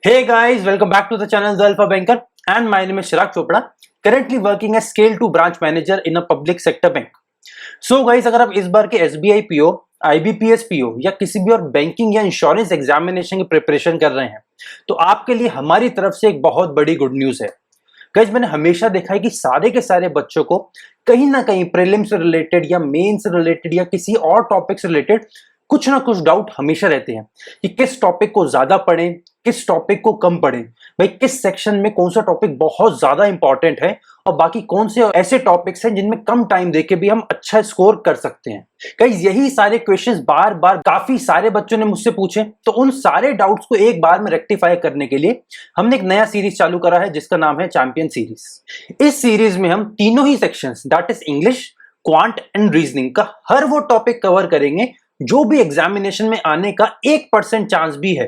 Hey guys, welcome back to the channel The Alpha Banker and my name is Chirag Chopra, currently working as Scale 2 branch manager in a public sector bank. So guys, अगर आप इस बार के SBI PO, IBPS PO या किसी भी और banking या insurance examination की प्रिपरेशन कर रहे हैं तो आपके लिए हमारी तरफ से एक बहुत बड़ी गुड न्यूज है। गाइस, मैंने हमेशा देखा है कि सारे के सारे बच्चों को कहीं ना कहीं प्रीलिम्स से रिलेटेड या मेन से रिलेटेड या किसी और टॉपिक से रिलेटेड कुछ ना कुछ डाउट हमेशा रहते हैं कि किस टॉपिक को ज्यादा पढ़ें, किस टॉपिक को कम पढ़ें, भाई किस सेक्शन में कौन सा टॉपिक बहुत ज्यादा इंपॉर्टेंट है और बाकी कौन से ऐसे टॉपिक्स हैं जिनमें कम टाइम देके भी हम अच्छा स्कोर कर सकते हैं। गाइस, यही सारे क्वेश्चंस बार बार काफी सारे बच्चों ने मुझसे पूछे, तो उन सारे डाउट्स को एक बार में रेक्टिफाई करने के लिए हमने एक नया सीरीज चालू करा है जिसका नाम है चैंपियन सीरीज। इस सीरीज में हम तीनों ही sections that is English, quant and reasoning का हर वो टॉपिक कवर करेंगे जो भी एग्जामिनेशन में आने का 1% चांस भी है।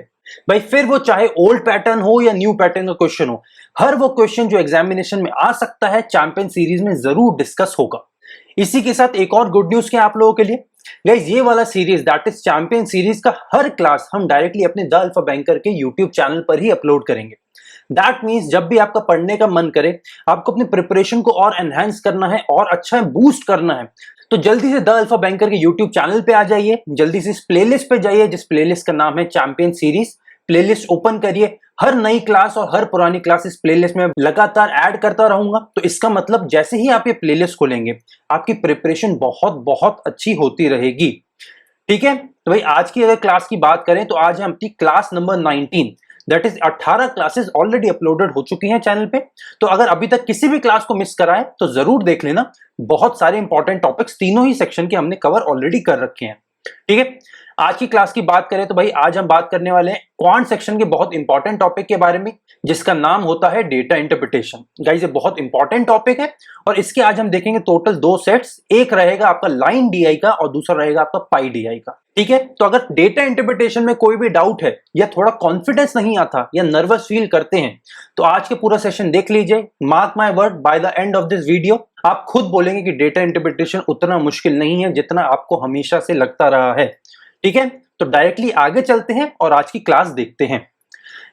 भाई फिर वो चाहे ओल्ड पैटर्न हो या न्यू पैटर्न का क्वेश्चन हो, हर वो क्वेश्चन जो एग्जामिनेशन में आ सकता है चैंपियन सीरीज में जरूर डिस्कस होगा। इसी के साथ एक और गुड न्यूज क्या आप लोगों के लिए, गाइस ये वाला series that is champion series का हर क्लास हम डायरेक्टली अपने द अल्फा बैंकर के यूट्यूब चैनल पर ही अपलोड करेंगे। दैट मीन्स जब भी आपका पढ़ने का मन करे, आपको अपनी प्रिपरेशन को और एनहांस करना है और अच्छा बूस्ट करना है, तो जल्दी से द अल्फा बैंकर के यूट्यूब चैनल पे आ जाइए, जल्दी से इस प्लेलिस्ट पे जाइए जिस प्लेलिस्ट का नाम है चैंपियन सीरीज। प्लेलिस्ट ओपन करिए, हर नई क्लास और हर पुरानी क्लास इस प्लेलिस्ट में लगातार ऐड करता रहूंगा। तो इसका मतलब जैसे ही आप ये प्लेलिस्ट खोलेंगे आपकी प्रिपरेशन बहुत बहुत अच्छी होती रहेगी। ठीक है, तो भाई आज की अगर क्लास की बात करें तो आज हम अपनी class number 19 that is 18 classes already uploaded हो चुकी हैं चैनल पे। तो अगर अभी तक किसी भी क्लास को मिस करा है तो जरूर देख लेना, बहुत सारे इंपॉर्टेंट टॉपिक्स तीनों ही सेक्शन के हमने कवर ऑलरेडी कर रखे हैं। ठीक है, आज की क्लास की बात करें तो भाई आज हम बात करने वाले हैं क्वांट सेक्शन के बहुत इंपॉर्टेंट टॉपिक के बारे में जिसका नाम होता है डेटा इंटरप्रिटेशन। गाइस ये बहुत इंपॉर्टेंट टॉपिक है और इसके आज हम देखेंगे टोटल दो सेट्स, एक रहेगा आपका लाइन डीआई का और दूसरा रहेगा आपका पाई डीआई का। ठीक है, तो अगर डेटा इंटरप्रिटेशन में कोई भी डाउट है या थोड़ा कॉन्फिडेंस नहीं आता या नर्वस फील करते हैं तो आज के पूरा सेशन देख लीजिए। Mark my word, by the end of this video आप खुद बोलेंगे कि डेटा इंटरप्रिटेशन उतना मुश्किल नहीं है जितना आपको हमेशा से लगता रहा है। ठीक है, तो डायरेक्टली आगे चलते हैं और आज की क्लास देखते हैं।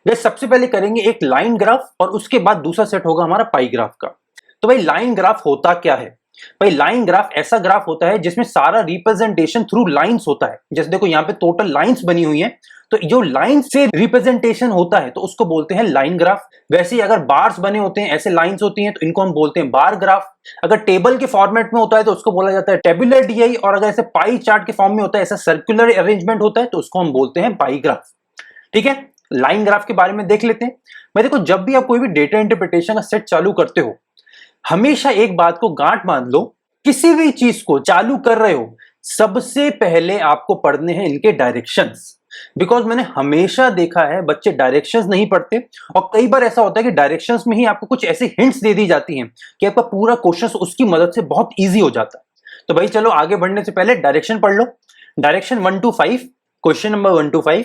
वे सबसे पहले करेंगे एक लाइन ग्राफ और उसके बाद दूसरा सेट होगा हमारा पाई ग्राफ का। तो भाई लाइन ग्राफ होता क्या है? भाई लाइन ग्राफ ऐसा ग्राफ होता है जिसमें सारा रिप्रेजेंटेशन थ्रू लाइंस होता है। जैसे देखो यहाँ पे टोटल लाइंस बनी हुई हैं, तो जो लाइन से रिप्रेजेंटेशन होता है तो उसको बोलते हैं लाइन ग्राफ। वैसे ही अगर बार्स बने होते हैं, ऐसे लाइंस होती हैं तो इनको हम बोलते हैं बार ग्राफ। अगर टेबल के फॉर्मेट में होता है तो उसको बोला जाता है टेबुलर डीआई, और अगर ऐसे पाई चार्ट के फॉर्म में होता है, ऐसा सर्कुलर अरेंजमेंट होता है तो उसको हम बोलते हैं पाई ग्राफ। ठीक है, लाइन ग्राफ के बारे में देख लेते हैं। मैं देखो जब भी आप कोई भी डेटा इंटरप्रिटेशन का सेट चालू करते हो हमेशा एक बात को गांठ बांध लो, किसी भी चीज को चालू कर रहे हो सबसे पहले आपको पढ़ने हैं इनके डायरेक्शंस। बिकॉज मैंने हमेशा देखा है बच्चे डायरेक्शंस नहीं पढ़ते और कई बार ऐसा होता है कि डायरेक्शंस में ही आपको कुछ ऐसी हिंट्स दे दी जाती हैं कि आपका पूरा क्वेश्चन उसकी मदद से बहुत ईजी हो जाता है। तो भाई चलो आगे बढ़ने से पहले डायरेक्शन पढ़ लो। Direction 1 to 5, question number 1 to 5,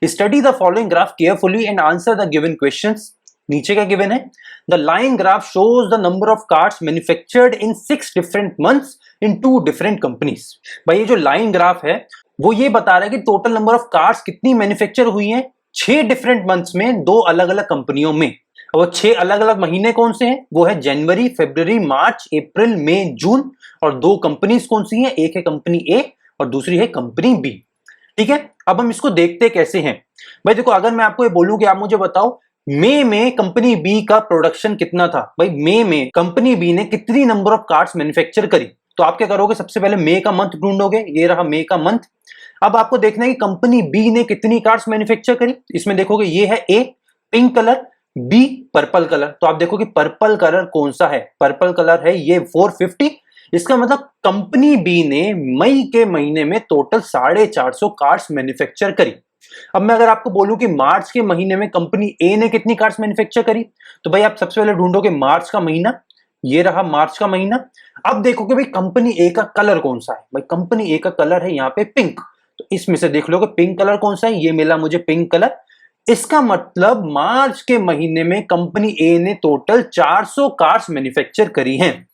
study the following graph carefully and answer the given questions. नीचे क्या गिवन है? The line graph shows the number of cards manufactured in 6 different months in 2 different companies. भाई ये जो line graph है वो ये बता रहा है कि टोटल नंबर ऑफ कार्ड्स कितनी मैन्युफैक्चर हुई हैं 6 डिफरेंट मंथ्स में 2 अलग अलग कंपनियों में। और वो 6 अलग अलग महीने कौन से हैं? वो है जनवरी, फरवरी, मार्च, अप्रैल, मई, जून। और 2 कंपनीज कौन सी हैं? एक है कंपनी ए और दूसरी है कंपनी बी। ठीक है, अब हम इसको देखते कैसे हैं। भाई देखो अगर मैं आपको ये बोलूं कि आप मुझे बताओ मई में कंपनी बी का प्रोडक्शन कितना था, भाई मई में कंपनी बी ने कितनी नंबर ऑफ कार्ड्स मैन्युफैक्चर करी, तो आप क्या करोगे? सबसे पहले मई का मंथ ढूंढोगे, ये रहा मई का मंथ। अब आपको देखना है कि कंपनी बी ने कितनी कार्ड्स मैन्युफैक्चर करी। इसमें देखोगे ये है A pink colour, B purple colour. तो आप देखो कि पर्पल कलर कौन सा है? पर्पल कलर है ये 450। इसका मतलब कंपनी बी ने मई के महीने में टोटल 450 कार्ड्स मैन्युफैक्चर करी। अब मैं अगर आपको बोलूं कि मार्च के महीने में कंपनी ए ने कितनी कार्ड्स मैन्युफैक्चर करी, तो भाई आप सबसे पहले ढूंढोगे मार्च का महीना, ये रहा मार्च का महीना। अब देखोगे भाई कंपनी ए का कलर कौन सा है, भाई कंपनी ए का कलर है यहाँ पे पिंक, तो इसमें से देख लोगे पिंक कलर कौन सा है, ये मिला मुझे पिंक कलर। इसका मतलब मार्च के महीने में कंपनी ए ने टोटल 400 कार्ड्स मैन्युफैक्चर करी हैं।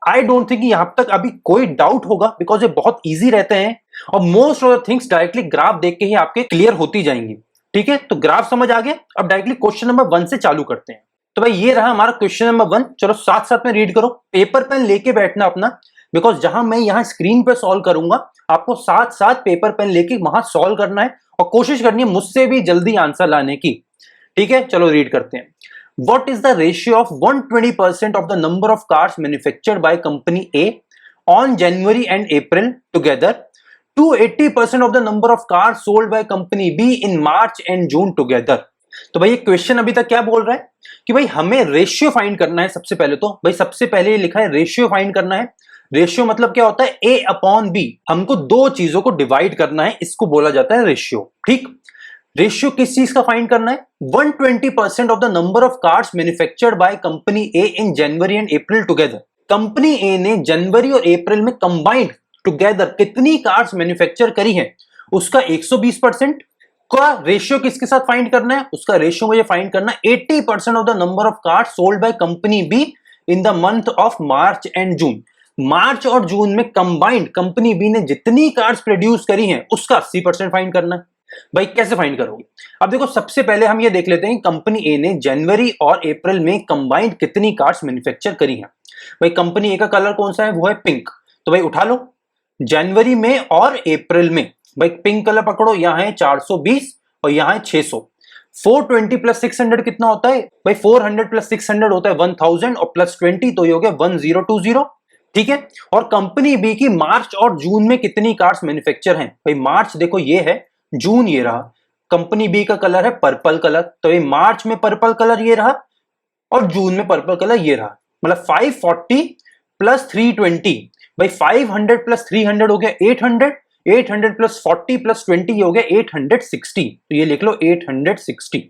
आई डोंट थिंक यहां तक अभी कोई डाउट होगा बिकॉज ये बहुत इजी रहते हैं और most of the things directly graph देख के ही आपके क्लियर होती जाएंगी। ठीक है, तो ग्राफ समझ आ गया। अब डायरेक्टली क्वेश्चन नंबर 1 से चालू करते हैं। तो भाई ये रहा हमारा क्वेश्चन नंबर 1। चलो साथ साथ में रीड करो, पेपर पेन लेके बैठना अपना, बिकॉज जहां मैं यहां स्क्रीन पे सॉल्व करूंगा आपको साथ साथ पेपर पेन लेके वहां सॉल्व करना है और कोशिश करनी है मुझसे भी जल्दी आंसर लाने की। ठीक है, चलो रीड करते हैं। What is the ratio of 120% of the number of cars manufactured by company A on January and April together to 80% of the number of cars sold by company B in March and June together? तो भाई ये question अभी तक क्या बोल रहा है कि भाई हमें रेशियो फाइंड करना है। सबसे पहले तो भाई सबसे पहले ये लिखा है रेशियो फाइंड करना है। रेशियो मतलब क्या होता है, A अपॉन B। हमको दो चीजों को डिवाइड करना है, इसको बोला जाता है रेशियो। ठीक, रेशियो किस चीज का फाइंड करना है, 120% of the number of cars manufactured by company A in January and April together. Company A ने जनवरी और अप्रैल में कंबाइंड टुगेदर कितनी कार्स मैन्युफैक्चर करी है, उसका 120% का रेशियो किसके साथ फाइंड करना है, उसका रेशियो मुझे फाइंड करना है 80% of the number of cars sold by company B in the month of March and June. मार्च और जून में कंबाइंड कंपनी बी ने जितनी कार्स प्रोड्यूस करी हैं उसका 80% फाइंड करना है। भाई कैसे फाइंड करोगे, अब देखो सबसे पहले हम ये देख लेते हैं कंपनी ए ने जनवरी और अप्रैल में कंबाइंड कितनी कार्स मैन्युफैक्चर करी हैं। भाई कंपनी ए का कलर कौन सा है, वो है पिंक। तो भाई उठा लो, जनवरी में और अप्रैल में भाई पिंक कलर पकड़ो, यहां है 420 और यहां है 600। 420 प्लस 600 कितना होता है भाई, 400 प्लस 600 होता है 1000 और प्लस 20 तो ये हो गया 1020। ठीक है, और कंपनी बी की मार्च और जून में कितनी कार्स मैन्युफैक्चर हैं, भाई मार्च देखो ये है, जून ये रहा। कंपनी बी का कलर है पर्पल कलर, तो ये मार्च में पर्पल कलर ये रहा और जून में पर्पल कलर ये रहा। मतलब 540 प्लस 320, भाई 500 प्लस 300 हो गया 800, 800 प्लस 40 प्लस 20 हो गया 860। तो ये लिख लो 860।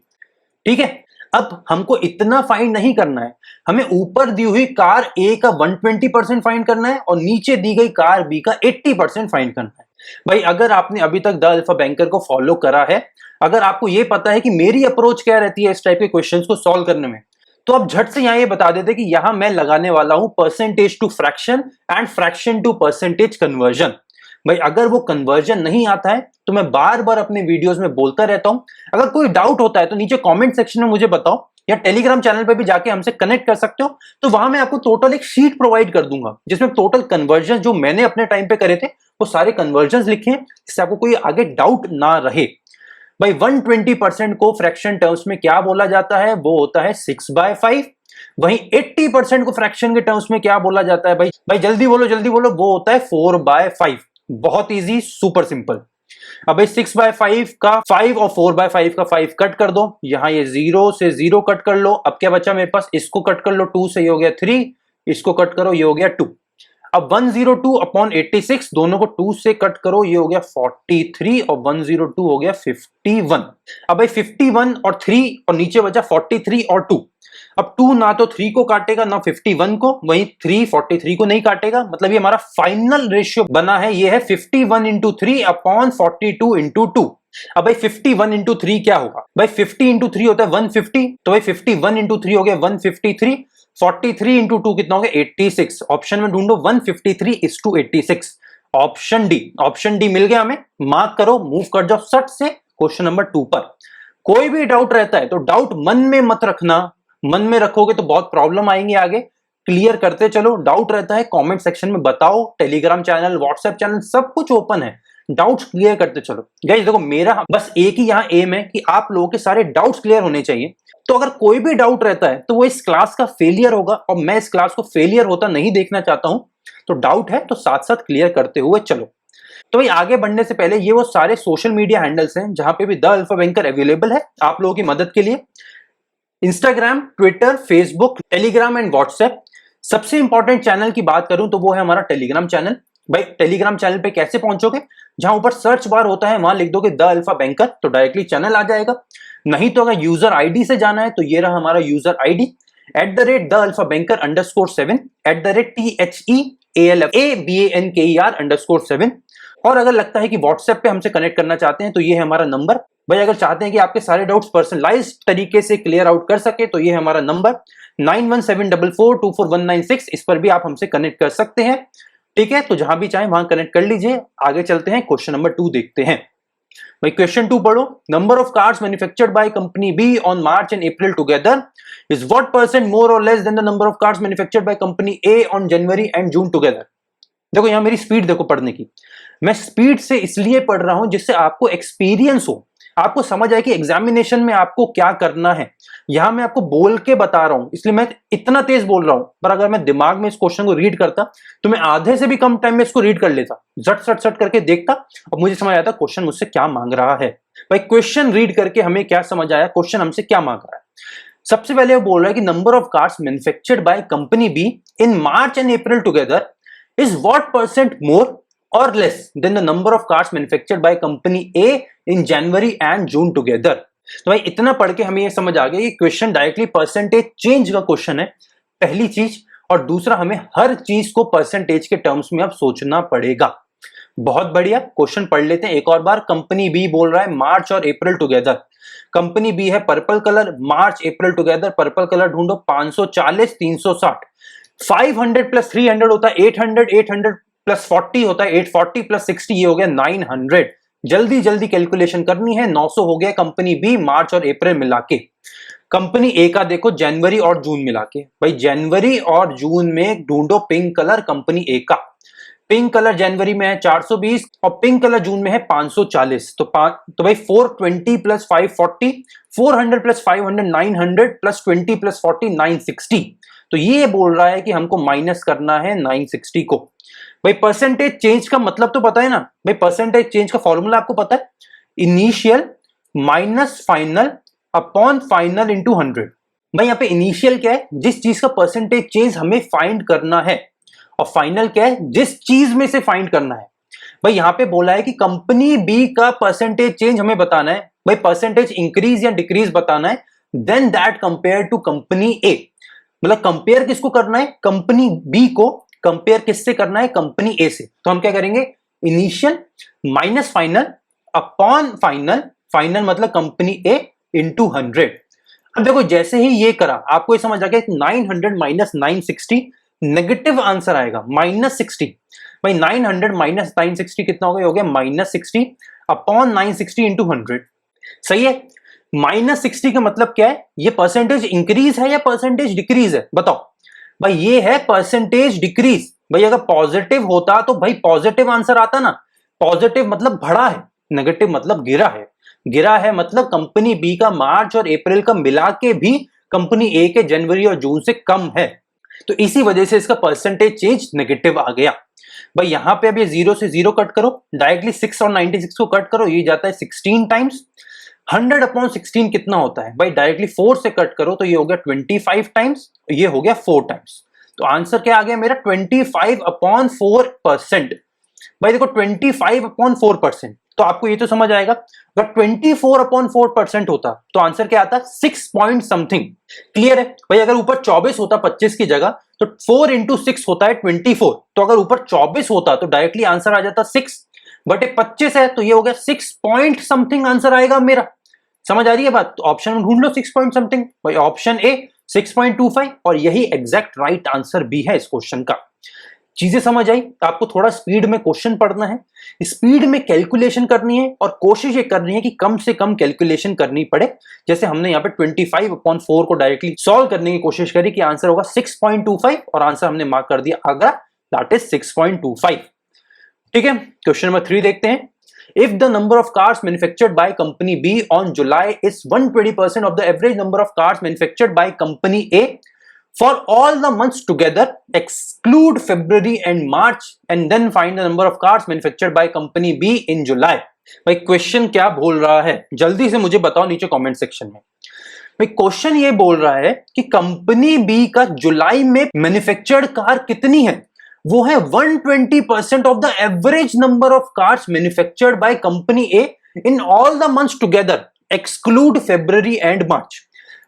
ठीक है, अब हमको इतना फाइंड नहीं करना है, हमें ऊपर दी हुई कार ए का 120% फाइंड करना है और नीचे दी गई कार बी का 80% फाइंड करना है। भाई अगर आपने अभी तक द अल्फा बैंकर को फॉलो करा है, अगर आपको यह पता है कि मेरी अप्रोच क्या रहती है इस टाइप के क्वेश्चंस को सॉल्व करने में, तो आप झट से यहां ये बता देते कि यहां मैं लगाने वाला हूं percentage to fraction and fraction to percentage conversion. भाई अगर वो कन्वर्जन नहीं आता है तो मैं बार बार अपने वीडियोस में बोलता रहता हूं। अगर कोई डाउट होता है तो नीचे कमेंट सेक्शन में मुझे बताओ, या टेलीग्राम चैनल पे भी जाके हमसे कनेक्ट कर सकते हो। तो वहां मैं आपको टोटल एक शीट प्रोवाइड कर दूंगा जिसमें टोटल कन्वर्जन जो मैंने अपने टाइम पे करे थे वो सारे कन्वर्जन लिखे हैं, जिससे आपको कोई आगे डाउट ना रहे। भाई 120% को फ्रैक्शन टर्म्स में क्या बोला जाता है, वो होता है 6/5। वहीं 80% को फ्रैक्शन के टर्म्स में क्या बोला जाता है, भाई जल्दी बोलो, वो होता है 4/5। बहुत इजी, सुपर सिंपल। अब भाई 6/5 का 5 और 4/5 का 5 कट कर दो, यहां ये 0 से 0 कट कर लो। अब क्या बचा मेरे पास, इसको कट कर लो, 2 से ये हो गया 3, इसको कट करो ये हो गया 2। अब 102 अपॉन 86 दोनों को 2 से कट करो, ये हो गया 43 और 102 हो गया 51। अब भाई 51 और 3 और नीचे बचा 43 और 2। अब 2 ना तो 3 को काटेगा ना 51 को, वहीं 3 43 को नहीं काटेगा। मतलब ये हमारा फाइनल रेशियो बना है, ये है 51 इंटू 3 अपॉन 42 इंटू 2। अब भाई 51 इंटू 3 क्या होगा, भाई 50 इंटू 3 होता है 150, तो भाई 51 इंटू 3 हो गया 153। 43 इंटू 2 कितना हो गया 86। ऑप्शन में ढूंढो 153:86। ऑप्शन डी मिल गया हमें। मार्क करो, मूव कर जाओ सट से क्वेश्चन नंबर 2 पर। कोई भी डाउट रहता है तो डाउट मन में मत रखना, मन में रखोगे तो बहुत प्रॉब्लम आएंगे आगे। क्लियर करते चलो, डाउट रहता है कमेंट सेक्शन में बताओ, टेलीग्राम चैनल व्हाट्सएप चैनल सब कुछ ओपन है, डाउट्स क्लियर करते चलो। गाइस देखो मेरा बस एक ही यहां एम है कि आप लोगों के सारे डाउट्स क्लियर होने चाहिए। तो अगर कोई भी डाउट रहता है तो वो इस क्लास का फेलियर होगा, और मैं इस क्लास को फेलियर होता नहीं देखना चाहता हूं। तो डाउट है तो साथ साथ क्लियर करते हुए चलो। तो भाई आगे बढ़ने से पहले ये वो सारे सोशल मीडिया हैंडल्स हैं जहां पे भी द अल्फा बैंकर अवेलेबल है आप लोगों की मदद के लिए। Instagram, Twitter, Facebook, Telegram and WhatsApp. सबसे इंपॉर्टेंट चैनल की बात करूं तो वो है हमारा टेलीग्राम चैनल। भाई टेलीग्राम चैनल पे कैसे पहुंचोगे, जहां ऊपर सर्च बार होता है वहां लिख दोगे द अल्फा बैंकर तो डायरेक्टली चैनल आ जाएगा। नहीं तो अगर यूजर आईडी से जाना है तो ये रहा हमारा यूजर आईडी @theAlphaBanker_7 @THEALFABANKER_7। और अगर लगता है कि व्हाट्सएप पे हमसे कनेक्ट करना चाहते हैं तो ये है हमारा नंबर। भाई अगर चाहते हैं कि आपके सारे डाउट्स पर्सनलाइज तरीके से क्लियर आउट कर सके तो ये है हमारा नंबर 9174424196। इस पर भी आप हमसे कनेक्ट कर सकते हैं। ठीक है, तो जहां भी चाहे वहां कनेक्ट कर लीजिए। आगे चलते हैं, क्वेश्चन नंबर 2 देखते हैं। भाई क्वेश्चन 2 पढ़ो, number of cars manufactured by company B on March and April together is what percent more और less than the number of cars manufactured by company A on January and June together. देखो यहां मेरी speed देखो पढ़ने की, मैं speed से इसलिए पढ़ रहा हूं जिससे आपको एक्सपीरियंस हो, आपको समझ आए कि एग्जामिनेशन में आपको क्या करना है। यहां मैं आपको बोल के बता रहा हूं इसलिए मैं इतना तेज बोल रहा हूं, पर अगर मैं दिमाग में इस क्वेश्चन को रीड करता तो मैं आधे से भी कम टाइम में इसको रीड कर लेता, झट सट सट करके देखता और मुझे समझ आता क्वेश्चन मुझसे क्या मांग रहा है। भाई क्वेश्चन रीड करके हमें क्या समझ आया, क्वेश्चन हमसे क्या मांग रहा है। सबसे पहले वो बोल रहा है कि number of cars manufactured by company B in March and April together is what percent more or less than the number of cars manufactured by company A in January and June together। तो भाई इतना पढ़ के हमें ये समझ आ गया कि क्वेश्चन डायरेक्टली परसेंटेज चेंज का क्वेश्चन है, पहली चीज, और दूसरा हमें हर चीज को परसेंटेज के टर्म्स में अब सोचना पड़ेगा। बहुत बढ़िया, क्वेश्चन पढ़ लेते हैं एक और बार। कंपनी बी बोल रहा है मार्च और अप्रैल टुगेदर, कंपनी बी है पर्पल कलर, मार्च अप्रैल टुगेदर, पर्पल कलर ढूंढो, 540 360, 500 प्लस 300 होता है 800, 800 प्लस 40 होता है 840 प्लस 60, ये हो गया 900। जल्दी जल्दी कैलकुलेशन करनी है। 900 हो गया कंपनी बी मार्च और अप्रैल मिला के। कंपनी ए का देखो जनवरी और जून मिला के, भाई जनवरी और जून में ढूंढो पिंक कलर कंपनी ए का। पिंक कलर जनवरी में है 420 और पिंक कलर जून में है 540, तो भाई 420 प्लस 540, 400 प्लस 500 900 प्लस 20 प्लस 40 960। तो ये बोल रहा है कि हमको माइनस करना है 960 को। भाई परसेंटेज चेंज का मतलब तो पता है ना, भाई परसेंटेज चेंज का फॉर्मूला आपको पता है, initial minus final upon final into 100। भाई यहाँ पे इनिशियल क्या है, जिस चीज का परसेंटेज चेंज हमें फाइंड करना है, और फाइनल क्या है, जिस चीज में से फाइंड करना है। भाई यहां पे बोला है कि कंपनी बी का परसेंटेज चेंज हमें बताना है, भाई परसेंटेज इंक्रीज या डिक्रीज बताना है, then that compare to company A. मतलब कंपेयर किसको करना है, कंपनी बी को कंपेयर किससे करना है, कंपनी ए से। तो हम क्या करेंगे, initial minus final upon final, final मतलब कंपनी ए इंटू 100। अब देखो जैसे ही ये करा आपको ये समझ आ गया 900 माइनस 960 नेगेटिव आंसर आएगा -60। भाई 900 माइनस 960 कितना हो गया -60 अपॉन 960 इंटू 100। सही है। -60 का मतलब क्या है, ये परसेंटेज इंक्रीज है या परसेंटेज डिक्रीज है, बताओ। भाई ये है परसेंटेज डिक्रीज। भाई अगर पॉजिटिव होता तो भाई पॉजिटिव आंसर आता ना, पॉजिटिव मतलब बढ़ा है, नेगेटिव मतलब गिरा है। गिरा है मतलब कंपनी बी का मार्च और अप्रैल का मिला के भी कंपनी ए के जनवरी और जून से कम है, तो इसी वजह से इसका परसेंटेज चेंज नेगेटिव आ गया। भाई यहां पे अब ये 0 से 0 कट करो, डायरेक्टली 6 और 96 को कट करो, ये जाता है 16 टाइम्स। 100 अपॉन 16 कितना होता है, भाई डायरेक्टली 4 से कट करो तो ये हो गया 25 टाइम्स, ये हो गया 4 टाइम्स। तो आंसर क्या आ गया मेरा 25 अपॉन 4%। भाई देखो 25 अपॉन 4%, तो आपको ये तो समझ आएगा, अगर 24 अपॉन 4% होता तो आंसर क्या आता, 6 पॉइंट समथिंग। क्लियर है। भाई अगर ऊपर 24 होता 25 की जगह तो 4 इंटू 6 होता है 24, तो अगर ऊपर 24 होता तो डायरेक्टली आंसर आ जाता 6 बटे 25 है, तो ये हो गया 6 पॉइंट समथिंग आंसर आएगा मेरा। समझ आ रही है बात। तो ऑप्शन में ढूंढ लो 6 पॉइंट समथिंग। भाई ऑप्शन ए 6.25 और यही एग्जैक्ट राइट आंसर भी है इस क्वेश्चन का। चीजें समझ आई। आपको थोड़ा स्पीड में क्वेश्चन पढ़ना है, स्पीड में कैलकुलेशन करनी है और कोशिश ये करनी है कि कम से कम कैलकुलेशन करनी पड़े। जैसे हमने यहाँ पे 25/4 को डायरेक्टली सॉल्व करने की कोशिश करी कि आंसर होगा 6.25 और आंसर हमने मार्क कर दिया आगरा, दैट इज 6.25। ठीक है। क्वेश्चन नंबर 3 देखते हैं। If the number of cars manufactured by company B on July is 120% of the average number of cars manufactured by company A for all the months together, exclude February and March and then find the number of cars manufactured by company B in July। भाई question क्या बोल रहा है, जल्दी से मुझे बताओ नीचे कमेंट सेक्शन में। भाई क्वेश्चन ये बोल रहा है कि कंपनी बी का जुलाई में मैन्युफैक्चर्ड कार कितनी है, वो है 120% of the average number of cars manufactured by company A in all the months together exclude February and March.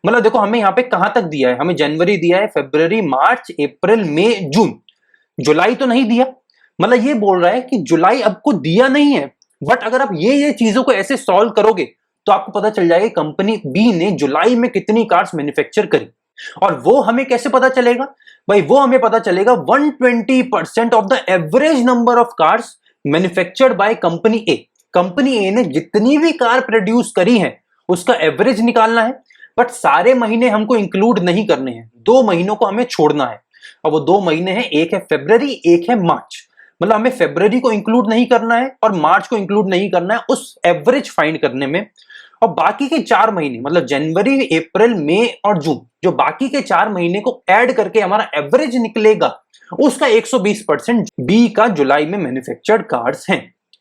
मतलब देखो हमें यहां पे कहां तक दिया है, हमें जनवरी दिया है, फरवरी, मार्च, अप्रैल, मई, जून, जुलाई तो नहीं दिया। मतलब ये बोल रहा है कि जुलाई आपको दिया नहीं है, बट अगर आप ये चीजों को ऐसे सॉल्व करोगे तो आपको पता चल जाएगा कंपनी बी ने जुलाई में कितनी कार्स मैन्युफैक्चर करी। और वो हमें कैसे पता चलेगा, भाई वो हमें पता चलेगा 120% of the average number of cars manufactured by company A. Company A ने जितनी भी कार प्रोड्यूस करी है उसका एवरेज निकालना है, बट सारे महीने हमको इंक्लूड नहीं करने हैं, 2 महीनों को हमें छोड़ना है। और वो 2 महीने हैं, एक है फरवरी, एक है मार्च। मतलब हमें फरवरी को इंक्लूड नहीं करना है और मार्च को इंक्लूड नहीं करना है उस एवरेज फाइंड करने में। और बाकी के 4 महीने मतलब जनवरी, अप्रैल, मई और जून, जो बाकी के 4 महीने को ऐड करके हमारा एवरेज निकलेगा, उसका 120% बी का जुलाई में मैन्युफैक्चर्ड कार्स हैं।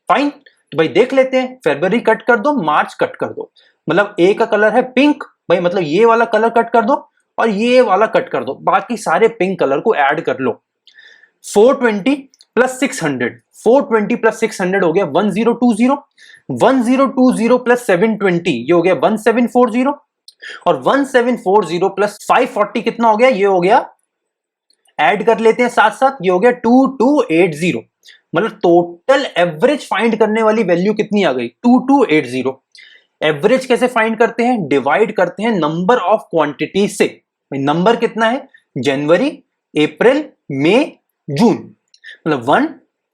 फाइन, तो भाई देख लेते हैं, फरवरी कट कर दो, मार्च कट कर दो। मतलब ए का कलर है पिंक, भाई मतलब ये वाला कलर कट कर दो और ये वाला कट कर दो, बाकी सारे पिंक कलर को ऐड कर लो। 420 प्लस 600, 420 प्लस 600 हो गया 1020, 1020 प्लस 720 ये हो गया 1740, और 1740 प्लस 540 कितना हो गया, ये हो गया, ऐड कर लेते हैं साथ साथ, ये हो गया 2280। मतलब टोटल एवरेज फाइंड करने वाली वैल्यू कितनी आ गई, 2280। एवरेज कैसे फाइंड करते हैं, डिवाइड करते हैं नंबर ऑफ क्वांटिटी से। नंबर कितना है, जनवरी, अप्रैल, मई, जून, मतलब 1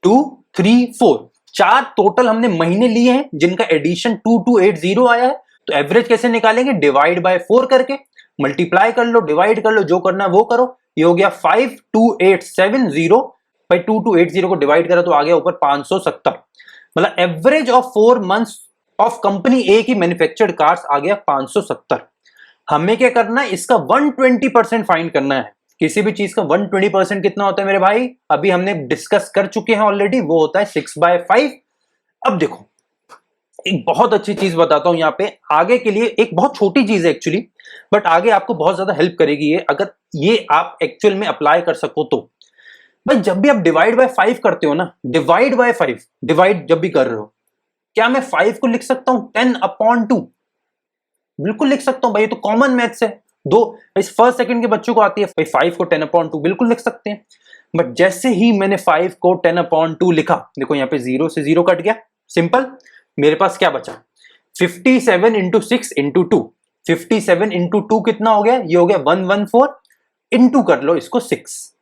2 3 4, 4 टोटल हमने महीने लिए हैं जिनका एडिशन 2280 आया है। तो एवरेज कैसे निकालेंगे, डिवाइड बाय 4 करके, मल्टीप्लाई कर लो, डिवाइड कर लो, जो करना है वो करो। ये हो गया 52870, भाई 2280 को डिवाइड करा तो आ गया ऊपर 570। मतलब average of 4 months of company A की मैन्युफैक्चर्ड कार्स आ गया 570। हमें क्या करना है, इसका 120% फाइंड करना है। किसी भी चीज का 120% कितना होता है मेरे भाई, अभी हमने डिस्कस कर चुके हैं ऑलरेडी, वो होता है 6/5। अब देखो एक बहुत अच्छी चीज बताता हूं यहां पे आगे के लिए, एक बहुत छोटी चीज है एक्चुअली, बट आगे आपको बहुत ज्यादा हेल्प करेगी ये, अगर ये आप एक्चुअल में अप्लाई कर सको तो। भाई जब भी आप डिवाइड बाय 5 करते हो ना, डिवाइड बाय 5, डिवाइड जब भी कर रहे हो, क्या मैं 5 को लिख सकता हूं 10/2? बिल्कुल लिख सकता हूं भाई, ये तो कॉमन मैथ्स है। दो इस फर्स्ट सेकंड के बच्चों को आती है भाई, 5 को 10/2 बिल्कुल लिख सकते हैं। बट जैसे ही मैंने 5 को 10/2 लिखा, देखो यहां पे 0 से 0 कट गया, सिंपल। मेरे पास क्या बचा, 57 इंटू 6 इंटू 2, 57 इंटू 2 कितना हो गया, ये हो गया 114, इंटू कर लो इसको 6,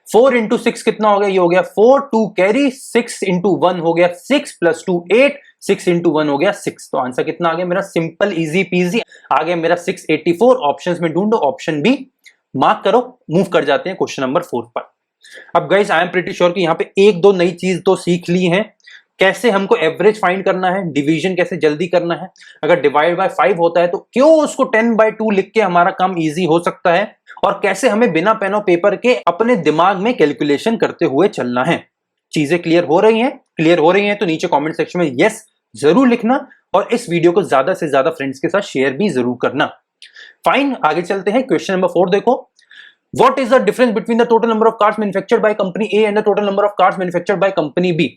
4 इंटू 6 कितना हो गया, ये हो गया 4, 2 कैरी, 6 इंटू 1 हो गया 6 प्लस 2 8, 6 इंटू 1 हो गया 6। तो आंसर कितना आ गया मेरा, सिंपल इजी पीजी आ गया मेरा 684। ऑप्शंस में ढूंढो, ऑप्शन बी मार्क करो, मूव कर जाते हैं क्वेश्चन नंबर 4 पर। अब guys I am pretty sure कि यहां पे एक दो नई चीज तो सीख ली है, कैसे हमको एवरेज फाइंड करना है, डिवीजन कैसे जल्दी करना है। अगर डिवाइड बाय 5 होता है तो क्यों उसको 10/2 लिख के हमारा काम इजी हो सकता है, और कैसे हमें बिना पेन और पेपर के अपने दिमाग में कैलकुलेशन करते हुए चलना है। चीजें क्लियर हो रही हैं? क्लियर हो रही हैं तो नीचे कमेंट सेक्शन में यस जरूर लिखना, और इस वीडियो को ज्यादा से ज्यादा फ्रेंड्स के साथ शेयर भी जरूर करना। फाइन, आगे चलते हैं। क्वेश्चन नंबर 4 देखो, what is the difference between the total number of cars manufactured by company A and the total number of cars manufactured by company B.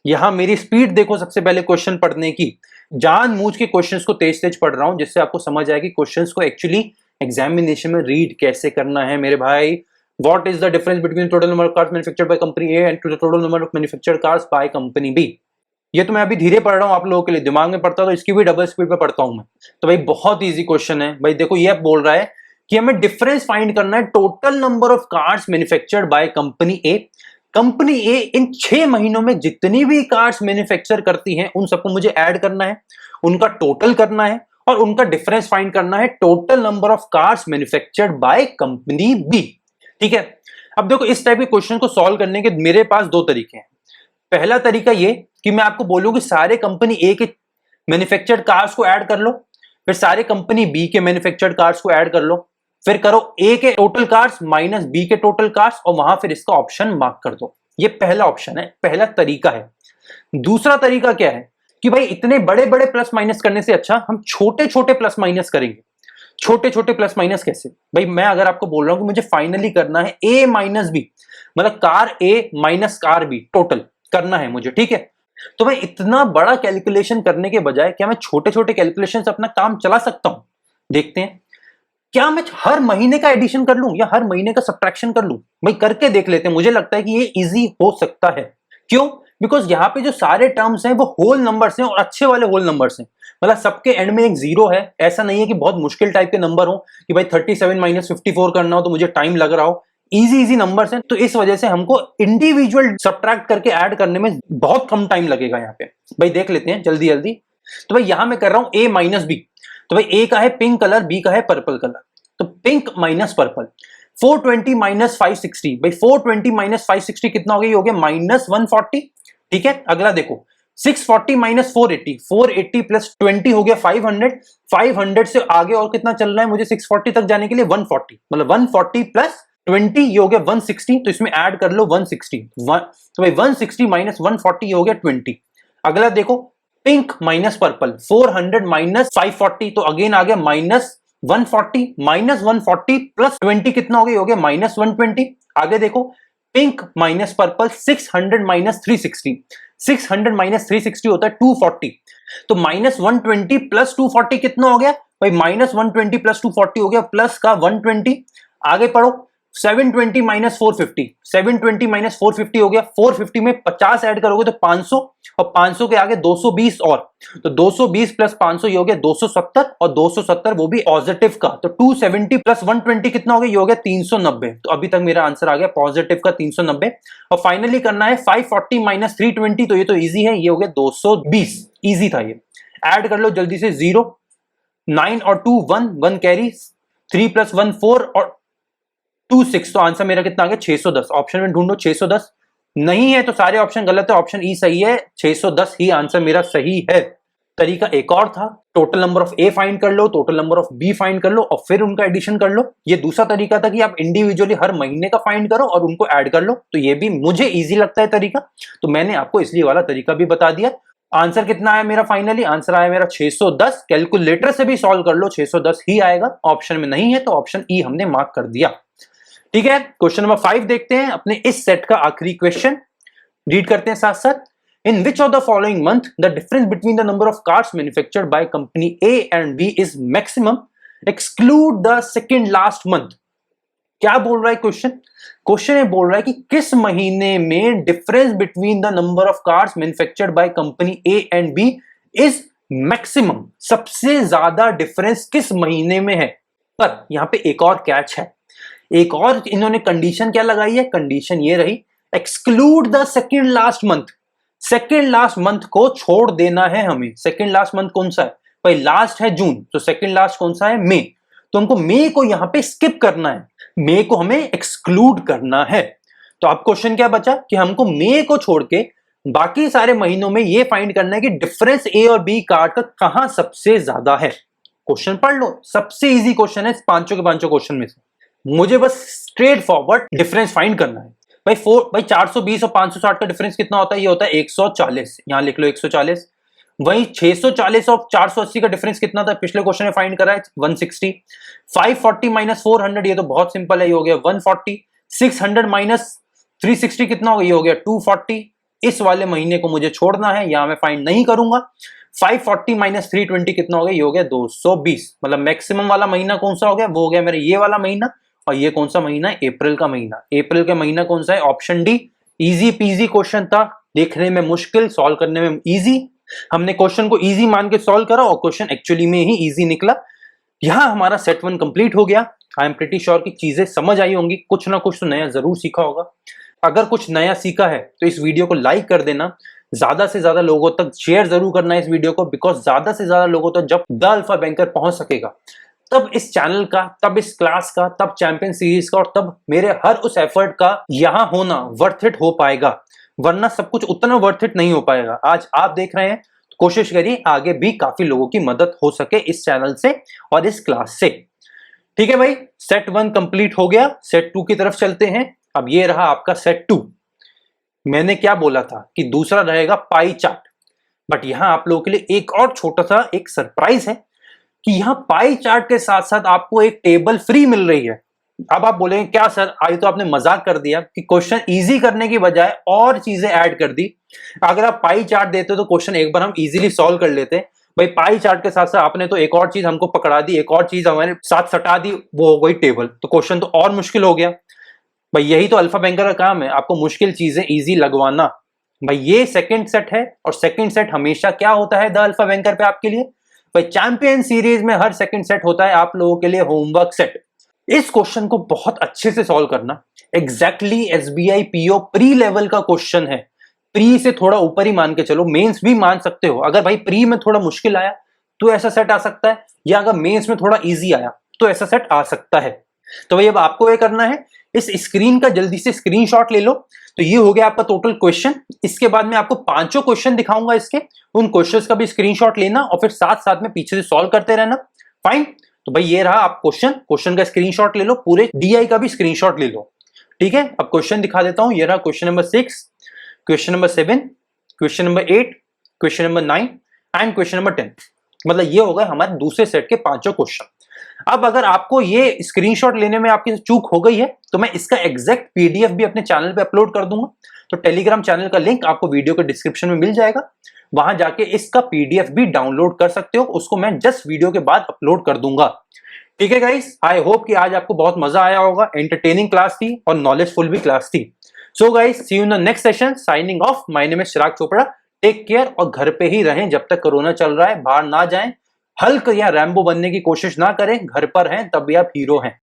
यहां मेरी स्पीड देखो सबसे पहले क्वेश्चन पढ़ने की, जानबूझ के क्वेश्चंस को तेज तेज पढ़ रहा हूं जिससे आपको समझ आए कि क्वेश्चंस को एक्चुअली एग्जामिनेशन में रीड कैसे करना है मेरे भाई। What is the difference between total number of cars manufactured by company A and total number of manufactured cars by company B. ये तो मैं अभी धीरे पढ़ रहा हूं आप लोगों के लिए, दिमाग में पढ़ता तो इसकी भी डबल स्पीड पे पढ़ता हूं मैं। तो भाई बहुत इजी क्वेश्चन है भाई, देखो ये बोल रहा है कि हमें डिफरेंस फाइंड करना है total number of cars manufactured by company A. Company A इन 6 महीनों में जितनी भी कार्स मैन्युफैक्चर करती हैं उन सबको मुझे ऐड करना है, उनका टोटल करना है, और उनका डिफरेंस फाइंड करना है total number of cars manufactured by company B. ठीक है, अब देखो इस टाइप के क्वेश्चन को सॉल्व करने के मेरे पास 2 तरीके हैं। पहला तरीका ये कि मैं आपको बोलूं कि सारे कंपनी ए के मैन्युफैक्चर्ड कार्स को ऐड कर लो, फिर सारे कंपनी बी के मैन्युफैक्चर्ड कार्स को ऐड कर लो, फिर करो ए के टोटल कार्स माइनस बी के टोटल कार्स, और वहां फिर इसका ऑप्शन मार्क कर दो। ये पहला ऑप्शन है, पहला तरीका है। दूसरा तरीका क्या है कि भाई इतने बड़े बड़े प्लस माइनस करने से अच्छा हम छोटे छोटे प्लस माइनस करेंगे। छोटे छोटे प्लस माइनस कैसे, भाई मैं अगर आपको बोल रहा हूं कि मुझे फाइनली करना है ए माइनस बी, मतलब कार ए माइनस कार बी टोटल करना है मुझे, ठीक है, तो भाई इतना बड़ा कैलकुलेशन करने के बजाय क्या मैं छोटे छोटे कैलकुलेशन से अपना काम चला सकता हूं? देखते हैं, क्या मैं हर महीने का एडिशन कर लूं या हर महीने का सब्ट्रैक्शन कर लूं? भाई करके देख लेते हैं, मुझे लगता है कि ये इजी हो सकता है। क्यों? बिकॉज यहाँ पे जो सारे टर्म्स हैं वो होल नंबर्स हैं, और अच्छे वाले होल नंबर्स हैं। मतलब सबके एंड में एक 0 है, ऐसा नहीं है कि बहुत मुश्किल टाइप के नंबर हो कि भाई 37 - 54 करना हो तो मुझे टाइम लग रहा हो। इजी नंबर्स हैं, तो इस वजह से हमको इंडिविजुअल सब्ट्रैक्ट करके ऐड करने में बहुत कम टाइम लगेगा। यहाँ पे भाई देख लेते हैं जल्दी जल्दी। तो भाई यहां मैं कर रहा हूं a माइनस बी, तो भाई a का है पिंक कलर, b का है पर्पल कलर, तो पिंक माइनस पर्पल। 420 माइनस 560, भाई 420 माइनस 560 कितना हो गया? ये हो गया माइनस 140। ठीक है, अगला देखो 640 माइनस 480, 480 प्लस 20 हो गया 500। 500 से आगे और कितना चल रहा है मुझे 640 तक जाने के लिए? 140, मतलब 140 प्लस 20 ये हो गया 160, तो इसमें ऐड कर लो 160। तो भाई 160 माइनस 140 ये हो गया 20। अगला देखो पिंक माइनस पर्पल, 400 माइनस 540, तो अगेन आ गया माइनस 140, माइनस 140 प्लस 20 कितना हो गया? हो गया माइनस 120। आगे देखो pink minus purple, 600 minus 360, 600 minus 360 होता है 240, तो माइनस 120 प्लस 240 कितना हो गया? भाई माइनस 120 प्लस 240 हो गया प्लस का 120। आगे पढ़ो 720 माइनस 450, 720 माइनस 450 हो गया। 450 में 50 ऐड करोगे तो 500, और 500 के आगे 220 और, तो 220 प्लस 500 ये हो गया 270, और 270 वो भी पॉजिटिव का, तो 270 प्लस 120 कितना हो गया? ये हो गया 390। तो अभी तक मेरा आंसर आ गया पॉजिटिव का 390। और फाइनली करना है 540 माइनस 320, तो ये तो इजी है, ये हो गया 220। इजी था ये। ऐड कर लो जल्दी से, 0 9 और 2 1, 1 कैरी, 3 प्लस 1 4 और 2 6, तो आंसर मेरा कितना आ गया? 610। ऑप्शन में ढूंढो 610, नहीं है तो सारे ऑप्शन गलत है, ऑप्शन ई सही है, 610 ही आंसर मेरा सही है। तरीका एक और था, total number of A find कर लो, total number of B find कर लो और फिर उनका एडिशन कर लो। ये दूसरा तरीका था कि आप इंडिविजुअली हर महीने का फाइंड करो और उनको ऐड कर लो, तो ये भी मुझे इजी लगता है तरीका, तो मैंने आपको इसलिए वाला तरीका भी बता दिया। आंसर कितना आया मेरा? फाइनली आंसर आया मेरा 610। कैलकुलेटर से भी सॉल्व कर लो, 610 ही आएगा। ऑप्शन में नहीं है तो ऑप्शन ई हमने मार्क कर दिया। ठीक है, क्वेश्चन नंबर 5 देखते हैं, अपने इस सेट का आखिरी क्वेश्चन रीड करते हैं साथ साथ। In which of the following month the difference between the number of cars manufactured by company A and B is maximum, exclude the second last month. क्या बोल रहा है क्वेश्चन? क्वेश्चन ये बोल रहा है कि किस महीने में difference between the number of cars manufactured by company A and B is maximum, सबसे ज्यादा डिफरेंस किस महीने में है। पर यहां पे एक और कैच है, एक और इन्होंने कंडीशन क्या लगाई है? कंडीशन ये रही, exclude the second last month. Second last month को छोड़ देना है हमें। सेकेंड लास्ट मंथ कौन सा है? भाई लास्ट है जून, तो सेकेंड लास्ट कौन सा है? मई, तो हमको मई को यहां पे स्किप करना है, मई को हमें एक्सक्लूड करना है। तो अब क्वेश्चन क्या बचा कि हमको मई को छोड़ के बाकी सारे महीनों में ये फाइंड करना है कि डिफरेंस ए और बी कार्ड का कहां सबसे ज्यादा है। क्वेश्चन पढ़ लो, सबसे इजी क्वेश्चन है पांचों के पांचों क्वेश्चन में से, मुझे बस स्ट्रेट फॉरवर्ड डिफरेंस फाइंड करना है। भाई 420 और 560 का डिफरेंस कितना होता है? ये होता है 140, यहां लिख लो 140। वही 640 और 480 का डिफरेंस कितना था? पिछले क्वेश्चन में फाइंड करा है 160। 540 माइनस 400, ये तो बहुत सिंपल है, ये हो गया 140। 600 माइनस 360 कितना हो गया? ये हो गया 240। इस वाले महीने को मुझे छोड़ना है, यहां मैं फाइंड नहीं करूंगा। 540 माइनस 320 कितना हो गया? ये हो गया 220। मतलब मैक्सिमम वाला महीना कौन सा हो गया? वो हो गया मेरा ये वाला महीना। और ये कौन सा महीना है? अप्रैल का महीना। अप्रैल का महीना कौन सा है? Option D. Easy PG question था, देखने में मुश्किल, सॉल्व करने में इजी। हमने क्वेश्चन को इजी मान के सॉल्व करा और क्वेश्चन एक्चुअली में ही इजी निकला। यहां हमारा सेट 1 कंप्लीट हो गया। आई एम प्रीटी श्योर कि चीजें समझ आई होंगी, कुछ ना कुछ तो नया जरूर सीखा होगा। अगर कुछ नया सीखा है तो इस वीडियो को लाइक कर देना, ज्यादा से ज्यादा लोगों तक शेयर जरूर करना है इस वीडियो को, बिकॉज ज्यादा से ज्यादा लोगों तक जब द अल्फा बैंकर पहुंच सकेगा, तब इस चैनल का, तब इस क्लास का, तब चैंपियन सीरीज का और तब मेरे हर उस एफर्ट का यहां होना वर्थ इट हो पाएगा, वरना सब कुछ उतना वर्थ इट नहीं हो पाएगा। आज आप देख रहे हैं तो कोशिश करिए आगे भी काफी लोगों की मदद हो सके इस चैनल से और इस क्लास से। ठीक है भाई, सेट 1 कंप्लीट हो गया, सेट 2 की तरफ चलते हैं। अब ये रहा आपका सेट 2। मैंने क्या बोला था कि दूसरा रहेगा पाई चार्ट, बट यहां आप लोगों के लिए एक और छोटा सा एक सरप्राइज है कि यहां पाई चार्ट के साथ साथ आपको एक टेबल फ्री मिल रही है। अब आप बोलेंगे क्या सर, आज तो आपने मजाक कर दिया कि क्वेश्चन इजी करने की बजाय और चीजें ऐड कर दी। अगर आप पाई चार्ट देते तो क्वेश्चन एक बार हम इजीली सॉल्व कर लेते। भाई पाई चार्ट के साथ साथ आपने तो एक और चीज हमको पकड़ा दी, एक और चीज हमारे साथ सटा दी, वो हो गई टेबल, तो क्वेश्चन तो और मुश्किल हो गया। भाई यही तो अल्फा बैंकर का काम है, आपको मुश्किल चीजें इजी लगवाना। भाई ये सेकंड सेट है और सेकंड सेट हमेशा क्या होता है द अल्फा बैंकर पे आपके लिए? भाई चैंपियन सीरीज में हर सेकंड सेट होता है आप लोगों के लिए होमवर्क सेट। इस क्वेश्चन को बहुत अच्छे से सॉल्व करना। Exactly SBI PO pre level का क्वेश्चन है, प्री से थोड़ा ऊपर ही मान के चलो, मेंस भी मान सकते हो। अगर भाई प्री में थोड़ा मुश्किल आया तो ऐसा सेट आ सकता है, या अगर मेंस में थोड़ा इजी आया तो ऐसा सेट आ सकता है। तो भाई अब आपको ये करना है, इस स्क्रीन का जल्दी से स्क्रीनशॉट ले लो। तो ये हो गया आपका टोटल क्वेश्चन। इसके बाद मैं आपको पांचों क्वेश्चन दिखाऊंगा इसके, उन क्वेश्चंस का भी स्क्रीनशॉट लेना और फिर साथ साथ में पीछे से सॉल्व करते रहना। फाइन। तो भाई ये रहा आप क्वेश्चन का स्क्रीनशॉट ले लो, पूरे डीआई का भी स्क्रीनशॉट ले लो। ठीक है, अब क्वेश्चन दिखा देता हूं। ये रहा question number 6, question number 7, question number 8, question number 9 and question number 10। मतलब ये हो गए हमारे दूसरे सेट के पांचों क्वेश्चन। अब अगर आपको ये स्क्रीनशॉट लेने में आपकी चूक हो गई है तो मैं इसका एग्जैक्ट पीडीएफ भी अपने चैनल पे अपलोड कर दूंगा। तो टेलीग्राम चैनल का लिंक आपको वीडियो के डिस्क्रिप्शन में मिल जाएगा, वहां जाके इसका पीडीएफ भी डाउनलोड कर सकते हो। उसको मैं जस्ट वीडियो के बाद अपलोड कर दूंगा। ठीक है गाइस, आई होप कि आज आपको बहुत मजा आया होगा। एंटरटेनिंग क्लास थी और नॉलेजफुल भी क्लास थी। So guys, see you in the next session. Signing off. My name is Chirag Chopra. Take care और घर पे ही रहें जब तक कोरोना चल रहा है, बाहर ना जाएं। हल्क या रैम्बो बनने की कोशिश ना करें, घर पर हैं तब भी आप हीरो हैं।